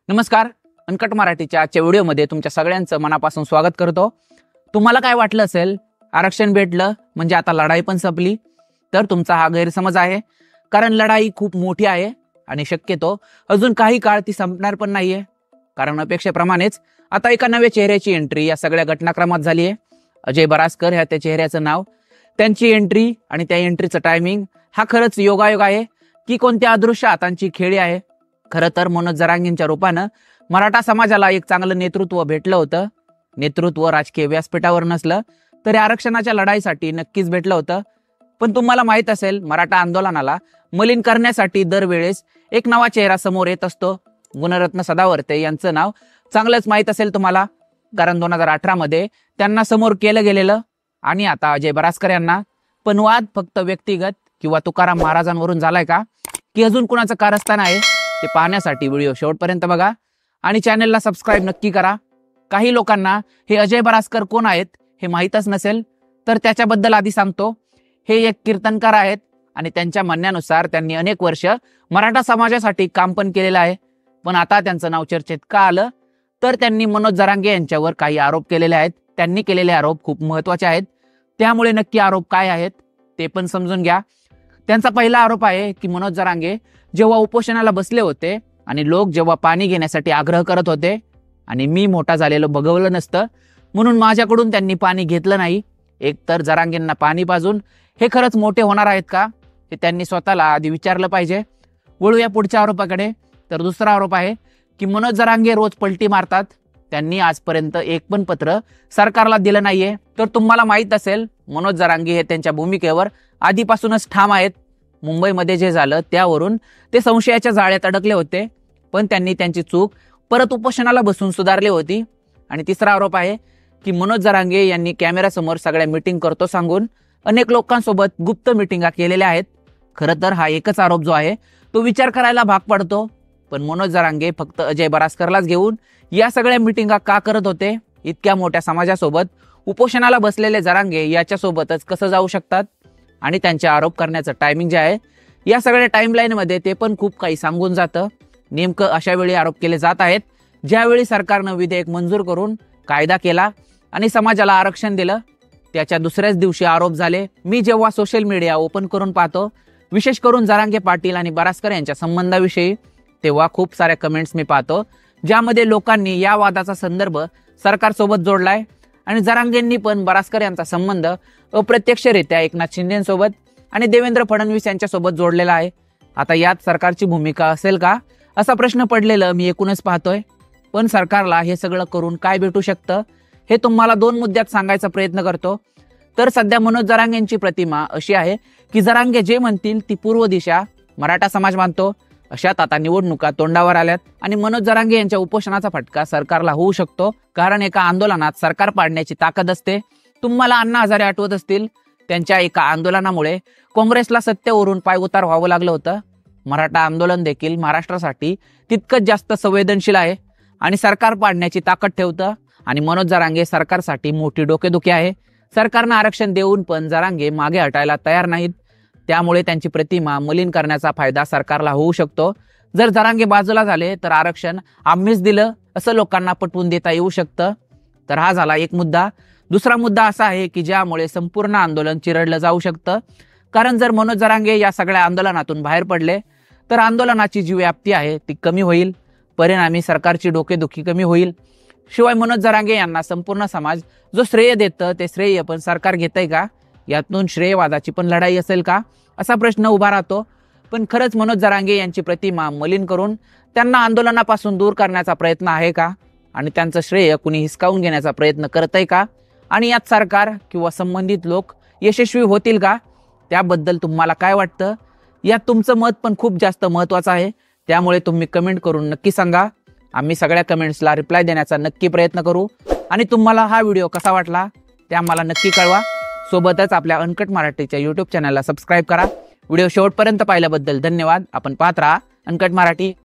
नमस्कार. अनकट मराठीच्या आजच्या व्हिडिओमध्ये तुमच्या सगळ्यांचं मनापासून स्वागत करतो. तुम्हाला काय वाटलं असेल, आरक्षण भेटलं म्हणजे आता लढाई पण संपली? तर तुमचा हा गैरसमज आहे. कारण लढाई खूप मोठी आहे आणि शक्यतो अजून काही काळ ती संपणार पण नाहीये. कारण अपेक्षेप्रमाणेच आता एका नव्या चेहऱ्याची एंट्री या सगळ्या घटनाक्रमात झाली आहे. अजय बरासकर ह्या त्या चेहऱ्याचं नाव, त्यांची एंट्री आणि त्या एंट्रीचं टायमिंग हा खरंच योगायोग आहे की कोणत्या अदृश्य हातांची खेळी आहे? खरं तर मनोज जरांगेंच्या रूपानं मराठा समाजाला एक चांगलं नेतृत्व भेटलं होतं. नेतृत्व राजकीय व्यासपीठावर नसलं तरी आरक्षणाच्या लढाईसाठी नक्कीच भेटलं होतं. पण तुम्हाला माहित असेल, मराठा आंदोलनाला मलिन करण्यासाठी दरवेळेस एक नवा चेहरा समोर येत असतो. गुणरत्न सदावर्ते यांचं नाव चांगलंच माहीत असेल तुम्हाला, कारण 2018 मध्ये त्यांना समोर केलं गेलेलं. आणि आता अजय बरासकर यांना. पण वाद फक्त व्यक्तिगत किंवा तुकाराम महाराजांवरून झालाय का, की अजून कुणाचं कारस्थान आहे? ते पाहण्यासाठी व्हिडिओ शेवटपर्यंत बघा आणि चॅनलला सबस्क्राईब नक्की करा. काही लोकांना हे अजय बरासकर कोण आहेत हे माहीतच नसेल, तर त्याच्याबद्दल आधी सांगतो. हे एक कीर्तनकार आहेत आणि त्यांच्या म्हणण्यानुसार त्यांनी अनेक वर्ष मराठा समाजासाठी काम पण केलेलं आहे. पण आता त्यांचं नाव चर्चेत का आलं, तर त्यांनी मनोज जरांगे यांच्यावर काही आरोप केलेले आहेत. त्यांनी केलेले आरोप खूप महत्त्वाचे आहेत. त्यामुळे नक्की आरोप काय आहेत ते पण समजून घ्या. त्यांचा पहिला आरोप आहे की मनोज जरांगे जेव्हा उपोषणाला बसले होते आणि लोक जेव्हा पाणी घेण्यासाठी आग्रह करत होते आणि मी मोठा झालेलो बघवलं नसतं म्हणून माझ्याकडून त्यांनी पाणी घेतलं नाही. एकतर जरांगेंना पाणी पाजून हे खरंच मोठे होणार आहेत का, हे त्यांनी स्वतःला आधी विचारलं पाहिजे. वळूया पुढच्या आरोपाकडे. तर दुसरा आरोप आहे की मनोज जरांगे रोज पलटी मारतात. त्यांनी आजपर्यंत एक पण पत्र सरकारला दिलं नाहीये. तर तुम्हाला माहित असेल, मनोज जरांगे हे त्यांच्या भूमिकेवर आधीपासूनच ठाम आहेत. मुंबईमध्ये जे झालं त्यावरून ते संशयाच्या जाळ्यात अडकले होते, पण त्यांनी त्यांची चूक परत उपोषणाला बसून सुधारली होती. आणि तिसरा आरोप आहे की मनोज जरांगे यांनी कॅमेऱ्यासमोर सगळ्या मीटिंग करतो सांगून अनेक लोकांसोबत गुप्त मीटिंगा केलेल्या आहेत. खरं तर हा एकच आरोप जो आहे तो विचार करायला भाग पडतो. पण मनोज जरांगे फक्त अजय बरासकरलाच घेऊन या सगळ्या मीटिंगा का करत होते? इतक्या मोठ्या समाजासोबत उपोषणाला बसलेले जरांगे याच्यासोबतच कसं जाऊ शकतात? आणि त्यांचे आरोप करण्याचं टायमिंग जे आहे या सगळ्या टाइमलाईनमध्ये ते पण खूप काही सांगून जातं. नेमकं अशा वेळी आरोप केले जात आहेत ज्यावेळी सरकारनं विधेयक मंजूर करून कायदा केला आणि समाजाला आरक्षण दिलं. त्याच्या दुसऱ्याच दिवशी आरोप झाले. मी जेव्हा सोशल मीडिया ओपन करून पाहतो, विशेष करून जरांगे पाटील आणि बरासकर यांच्या संबंधाविषयी, तेव्हा खूप साऱ्या कमेंट्स मी पाहतो ज्यामध्ये लोकांनी या वादाचा संदर्भ सरकारसोबत जोडलाय. आणि जरांगेंनी पण बरासकर यांचा संबंध अप्रत्यक्षरित्या एकनाथ शिंदेसोबत आणि देवेंद्र फडणवीस यांच्यासोबत जोडलेला आहे. आता यात सरकारची भूमिका असेल का, असा प्रश्न पडलेलं मी एकूणच पाहतोय. पण सरकारला हे सगळं करून काय भेटू शकतं हे तुम्हाला 2 मुद्द्यात सांगायचा प्रयत्न करतो. तर सध्या मनोज जरांगेंची प्रतिमा अशी आहे की जरांगे जे म्हणतील ती पूर्व दिशा मराठा समाज मानतो. अशात आता निवडणुका तोंडावर आल्यात आणि मनोज जरांगे यांच्या उपोषणाचा फटका सरकारला होऊ शकतो. कारण एका आंदोलनात सरकार पाडण्याची ताकद असते. तुम्हाला अण्णा हजारे आठवत असतील, त्यांच्या एका आंदोलनामुळे काँग्रेसला सत्तेवरून पायउतार व्हावं लागलं होतं. मराठा आंदोलन देखील महाराष्ट्रासाठी तितकंच जास्त संवेदनशील आहे आणि सरकार पाडण्याची ताकद ठेवतं. आणि मनोज जरांगे सरकारसाठी मोठी डोकेदुखी आहे. सरकारनं आरक्षण देऊन पण जरांगे मागे हटायला तयार नाहीत. त्यामुळे त्यांची प्रतिमा मलिन करण्याचा फायदा सरकारला होऊ शकतो. जर जरांगे बाजूला झाले तर आरक्षण आम्हीच दिलं असं लोकांना पटवून देता येऊ शकतं. तर हा झाला एक मुद्दा. दुसरा मुद्दा असा आहे की ज्यामुळे संपूर्ण आंदोलन चिरडलं जाऊ शकतं. कारण जर मनोज जरांगे या सगळ्या आंदोलनातून बाहेर पडले तर आंदोलनाची जी व्याप्ती आहे ती कमी होईल. परिणामी सरकारची डोकेदुखी कमी होईल. शिवाय मनोज जरांगे यांना संपूर्ण समाज जो श्रेय देतं ते श्रेय पण सरकार घेतंय का? यातून श्रेयवादाची पण लढाई असेल का, असा प्रश्न उभा राहतो. पण खरंच मनोज जरांगे यांची प्रतिमा मलिन करून त्यांना आंदोलनापासून दूर करण्याचा प्रयत्न आहे का? आणि त्यांचं श्रेय कुणी हिसकावून घेण्याचा प्रयत्न करतंय का? आणि यात सरकार किंवा संबंधित लोक यशस्वी होतील का? त्याबद्दल तुम्हाला काय वाटतं? यात तुमचं मत पण खूप जास्त महत्त्वाचं आहे. त्यामुळे तुम्ही कमेंट करून नक्की सांगा. आम्ही सगळ्या कमेंट्सला रिप्लाय देण्याचा नक्की प्रयत्न करू. आणि तुम्हाला हा व्हिडिओ कसा वाटला ते आम्हाला नक्की कळवा. सोबतच आपल्या अनकट मराठीच्या यूट्यूब चॅनलला सबस्क्राईब करा. व्हिडिओ शेवटपर्यंत पाहिल्याबद्दल धन्यवाद. आपण पाहत राहा अनकट मराठी.